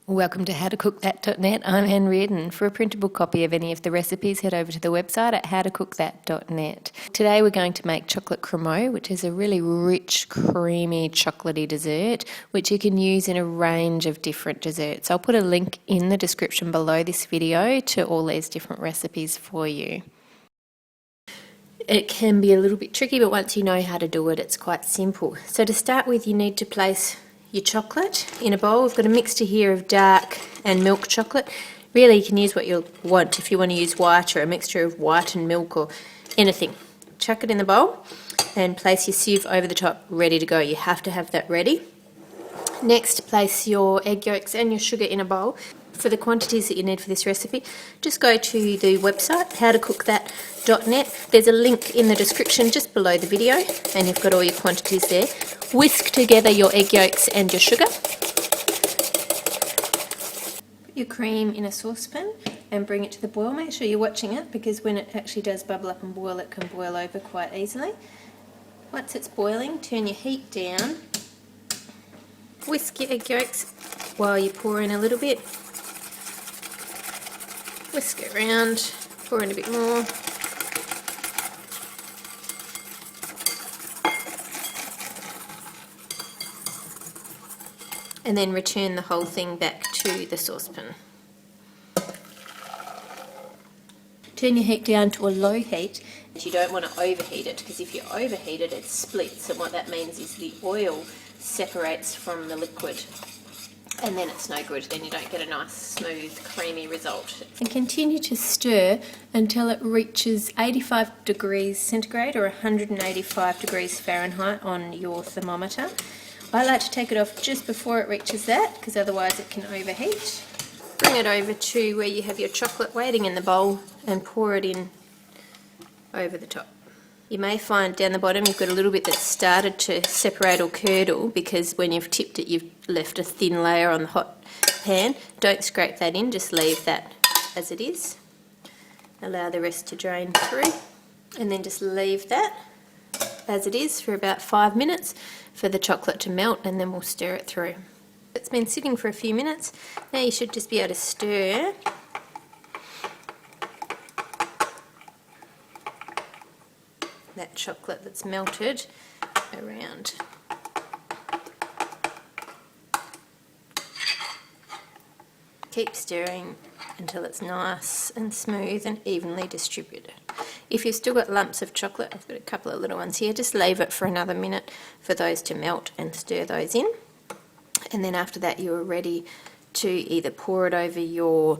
Welcome to howtocookthat.net. I'm Anne Reardon. For a printable copy of any of the recipes, head over to the website at howtocookthat.net. Today we're going to make chocolate cremeux, which is a really rich, creamy, chocolatey dessert, which you can use in a range of different desserts. I'll put a link in the description below this video to all these different recipes for you. It can be a little bit tricky, but once you know how to do it, it's quite simple. So to start with, you need to place your chocolate in a bowl. We've got a mixture here of dark and milk chocolate. Really, you can use what you want. If you want to use white or a mixture of white and milk or anything, chuck it in the bowl and place your sieve over the top, ready to go. You have to have that ready. Next, place your egg yolks and your sugar in a bowl. For the quantities that you need for this recipe, just go to the website howtocookthat.net. There's a link in the description just below the video and you've got all your quantities there. Whisk together your egg yolks and your sugar. Put your cream in a saucepan and bring it to the boil. Make sure you're watching it, because when it actually does bubble up and boil, it can boil over quite easily. Once it's boiling, turn your heat down. Whisk your egg yolks while you pour in a little bit. Whisk it around, pour in a bit more. And then return the whole thing back to the saucepan. Turn your heat down to a low heat. You don't want to overheat it, because if you overheat it, it splits, and what that means is the oil separates from the liquid. And then it's no good, then you don't get a nice smooth creamy result. And continue to stir until it reaches 85 degrees centigrade or 185 degrees Fahrenheit on your thermometer. I like to take it off just before it reaches that, because otherwise it can overheat. Bring it over to where you have your chocolate waiting in the bowl and pour it in over the top. You may find down the bottom you've got a little bit that's started to separate or curdle, because when you've tipped it, you've left a thin layer on the hot pan. Don't scrape that in, just leave that as it is. Allow the rest to drain through, and then just leave that as it is for about 5 minutes for the chocolate to melt, and then we'll stir it through. It's been sitting for a few minutes. Now you should just be able to stir that chocolate that's melted around. Keep stirring until it's nice and smooth and evenly distributed. If you've still got lumps of chocolate, I've got a couple of little ones here, just leave it for another minute for those to melt and stir those in. And then after that, you're ready to either pour it over your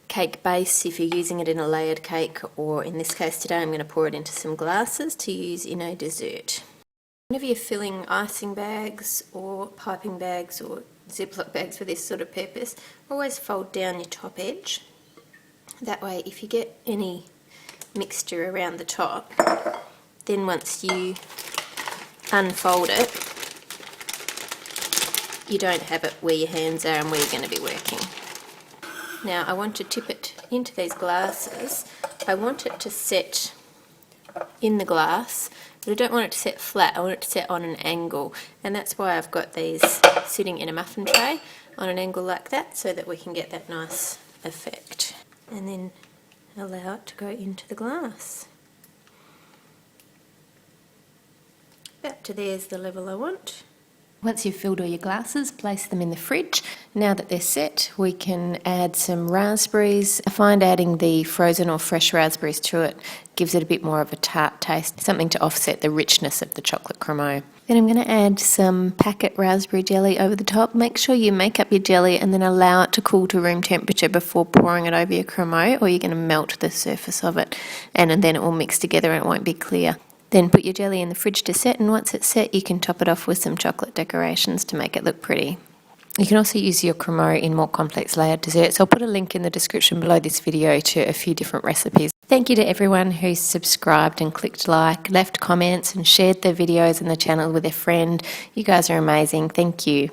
cake base if you're using it in a layered cake, or in this case today I'm going to pour it into some glasses to use in a dessert. Whenever you're filling icing bags or piping bags or Ziploc bags for this sort of purpose, always fold down your top edge. That way if you get any mixture around the top, then once you unfold it, you don't have it where your hands are and where you're going to be working. Now I want to tip it into these glasses. I want it to set in the glass, but I don't want it to set flat. I want it to set on an angle, and that's why I've got these sitting in a muffin tray on an angle like that, so that we can get that nice effect. And then allow it to go into the glass. About to there's the level I want. Once you've filled all your glasses, place them in the fridge. Now that they're set, we can add some raspberries. I find adding the frozen or fresh raspberries to it gives it a bit more of a tart taste, something to offset the richness of the chocolate cremeux. Then I'm going to add some packet raspberry jelly over the top. Make sure you make up your jelly and then allow it to cool to room temperature before pouring it over your cremeux, or you're going to melt the surface of it, and then it will mix together and it won't be clear. Then put your jelly in the fridge to set, and once it's set you can top it off with some chocolate decorations to make it look pretty. You can also use your cremeux in more complex layered desserts. I'll put a link in the description below this video to a few different recipes. Thank you to everyone who's subscribed and clicked like, left comments and shared their videos and the channel with a friend. You guys are amazing. Thank you.